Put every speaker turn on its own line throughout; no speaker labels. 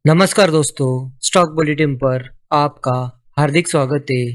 नमस्कार दोस्तों, stock bulletin पर आपका हार्दिक स्वागत है।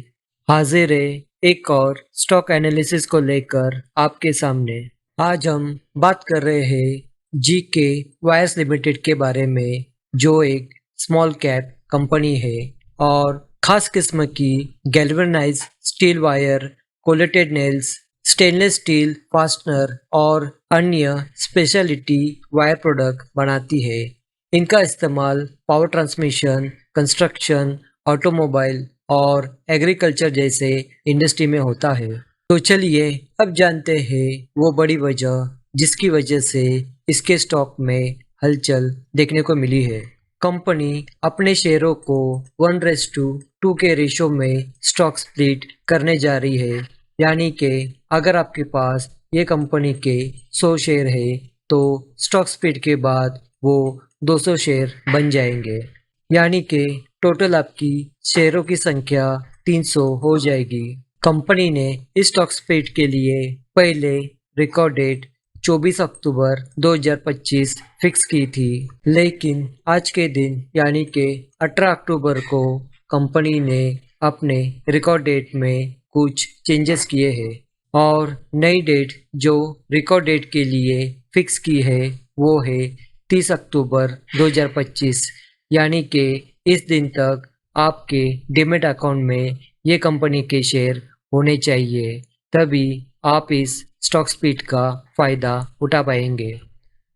हाजिर है एक और स्टॉक एनालिसिस को लेकर आपके सामने। आज हम बात कर रहे हैं जीके वायर्स लिमिटेड के बारे में, जो एक स्मॉल कैप कंपनी है और खास किस्म की galvanized steel wire, collated nails, stainless steel fastener और अन्य स्पेशलिटी वायर प्रोडक्ट बनाती है। इनका इस्तेमाल पावर ट्रांसमिशन, कंस्ट्रक्शन, ऑटोमोबाइल और एग्रीकल्चर जैसे इंडस्ट्री में होता है। तो चलिए अब जानते हैं वो बड़ी वजह जिसकी वजह से इसके स्टॉक में हलचल देखने को मिली है। कंपनी अपने शेयरों को 1:2 के रेशो में स्टॉक स्प्लिट करने जा रही है। यानी कि अगर आपके पास ये कंपनी के 100 शेयर है तो स्टॉक स्प्लिट के बाद वो 200 शेयर बन जाएंगे। यानी कि टोटल आपकी शेयरों की संख्या 300 हो जाएगी। कंपनी ने इस स्टॉक स्प्लिट के लिए पहले रिकॉर्ड डेट 24 अक्टूबर 2025 फिक्स की थी, लेकिन आज के दिन यानी कि 18 अक्टूबर को कंपनी ने अपने रिकॉर्ड डेट में कुछ चेंजेस किए हैं और नई डेट जो रिकॉर्ड डेट के लिए फिक्स की है वो है 30 अक्टूबर 2025। यानी कि इस दिन तक आपके डीमैट अकाउंट में ये कंपनी के शेयर होने चाहिए, तभी आप इस स्टॉक स्प्लिट का फ़ायदा उठा पाएंगे।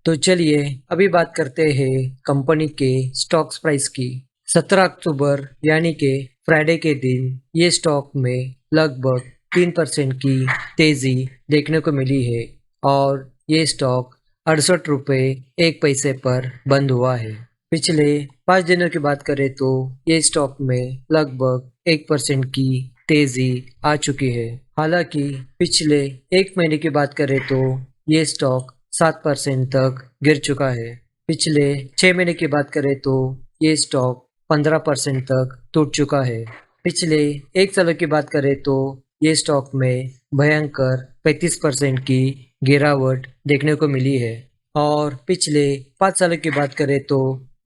तो चलिए अभी बात करते हैं कंपनी के स्टॉक्स प्राइस की। 17 अक्टूबर यानी कि फ्राइडे के दिन ये स्टॉक में लगभग 3% की तेज़ी देखने को मिली है और ये स्टॉक 68 रुपये 1 पैसे पर बंद हुआ है। पिछले 5 दिनों की बात करें तो ये स्टॉक में लगभग 1% की तेज़ी आ चुकी है। हालांकि पिछले एक महीने की बात करें तो ये स्टॉक 7% तक गिर चुका है। पिछले 6 महीने की बात करें तो ये स्टॉक 15% तक टूट चुका है। पिछले एक साल की बात करें तो ये स्टॉक में भयंकर 35% की गिरावट देखने को मिली है और पिछले 5 सालों की बात करें तो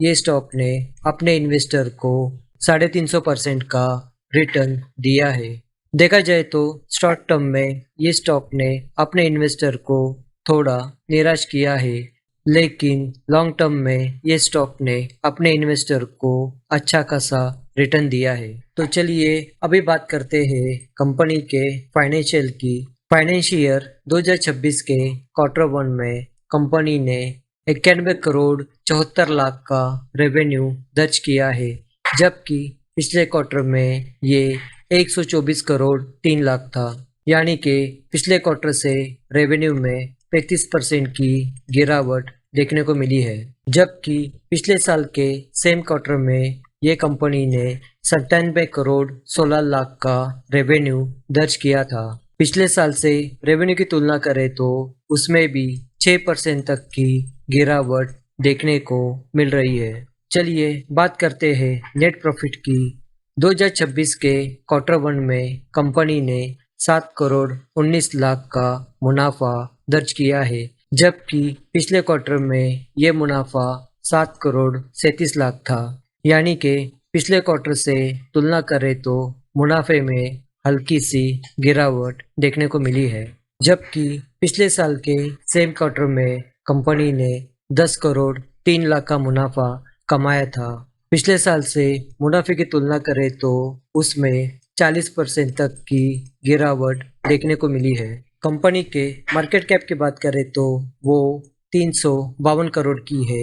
ये स्टॉक ने अपने इन्वेस्टर को 350% का रिटर्न दिया है। देखा जाए तो शॉर्ट टर्म में ये स्टॉक ने अपने इन्वेस्टर को थोड़ा निराश किया है, लेकिन लॉन्ग टर्म में ये स्टॉक ने अपने इन्वेस्टर को अच्छा खासा रिटर्न दिया है। तो चलिए अभी बात करते हैं कंपनी के फाइनेंशियल की। फाइनेंशियल ईयर 2026 के Q1 में कंपनी ने 91 करोड़ 74 लाख का रेवेन्यू दर्ज किया है, जबकि पिछले क्वार्टर में ये 124 करोड़ 3 लाख था। यानी कि पिछले क्वार्टर से रेवेन्यू में 35% की गिरावट देखने को मिली है, जबकि पिछले साल के सेम क्वार्टर में ये कंपनी ने 97 करोड़ 16 लाख का रेवेन्यू दर्ज किया था। पिछले साल से रेवेन्यू की तुलना करें तो उसमें भी 6% तक की गिरावट देखने को मिल रही है। चलिए बात करते हैं नेट प्रॉफिट की। 2026 के Q1 में कंपनी ने 7 करोड़ 19 लाख का मुनाफा दर्ज किया है, जबकि पिछले क्वार्टर में ये मुनाफा 7 करोड़ 37 लाख था। यानी कि पिछले क्वार्टर से तुलना करें तो मुनाफे में हल्की सी गिरावट देखने को मिली है, जबकि पिछले साल के सेम क्वार्टर में कंपनी ने 10 करोड़ 3 लाख का मुनाफा कमाया था। पिछले साल से मुनाफे की तुलना करें तो उसमें 40% तक की गिरावट देखने को मिली है। कंपनी के मार्केट कैप की बात करें तो वो 352 करोड़ की है।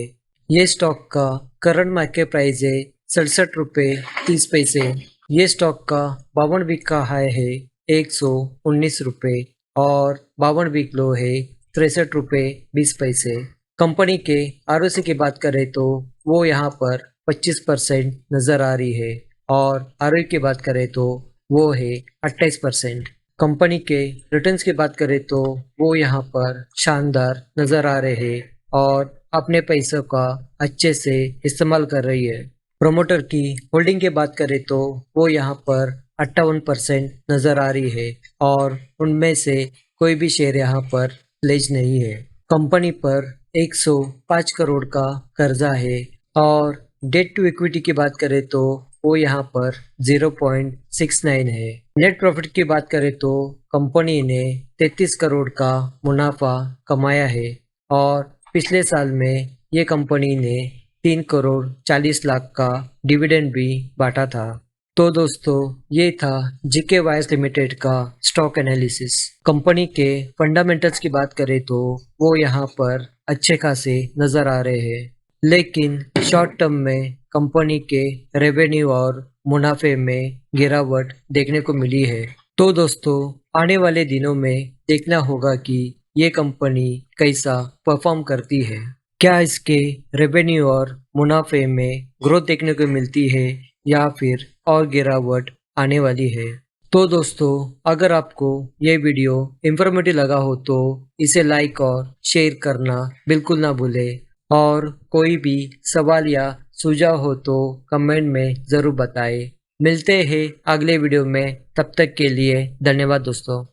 ये स्टॉक का करंट मार्केट प्राइस है 67 रुपये 30 पैसे। ये स्टॉक का 52 वीक का हाई है 119 रुपये और 52 वीक लो है 63 रुपये 20 पैसे। कंपनी के आरओसी की बात करें तो वो यहाँ पर 25% नज़र आ रही है और आरओई की बात करें तो वो है 28%। कंपनी के रिटर्न्स की बात करें तो वो यहाँ पर शानदार नज़र आ रहे हैं और अपने पैसों का अच्छे से इस्तेमाल कर रही है। प्रोमोटर की होल्डिंग की बात करें तो वो यहाँ पर 58% नज़र आ रही है और उनमें से कोई भी शेयर यहाँ पर प्लेज नहीं है। कंपनी पर 105 करोड़ का कर्जा है और डेट टू इक्विटी की बात करें तो वो यहाँ पर 0.69 है। नेट प्रॉफिट की बात करें तो कंपनी ने 33 करोड़ का मुनाफा कमाया है और पिछले साल में ये कंपनी ने 3 करोड़ 40 लाख का डिविडेंड भी बांटा था। तो दोस्तों ये था जीके वायर्स लिमिटेड का स्टॉक एनालिसिस। कंपनी के फंडामेंटल्स की बात करें तो वो यहाँ पर अच्छे खासे नजर आ रहे हैं, लेकिन शॉर्ट टर्म में कंपनी के रेवेन्यू और मुनाफे में गिरावट देखने को मिली है। तो दोस्तों आने वाले दिनों में देखना होगा कि ये कंपनी कैसा परफॉर्म करती है। क्या इसके रेवेन्यू और मुनाफे में ग्रोथ देखने को मिलती है या फिर और गिरावट आने वाली है। तो दोस्तों अगर आपको ये वीडियो इंफॉर्मेटिव लगा हो तो इसे लाइक और शेयर करना बिल्कुल ना भूलें और कोई भी सवाल या सुझाव हो तो कमेंट में ज़रूर बताएं। मिलते हैं अगले वीडियो में, तब तक के लिए धन्यवाद दोस्तों।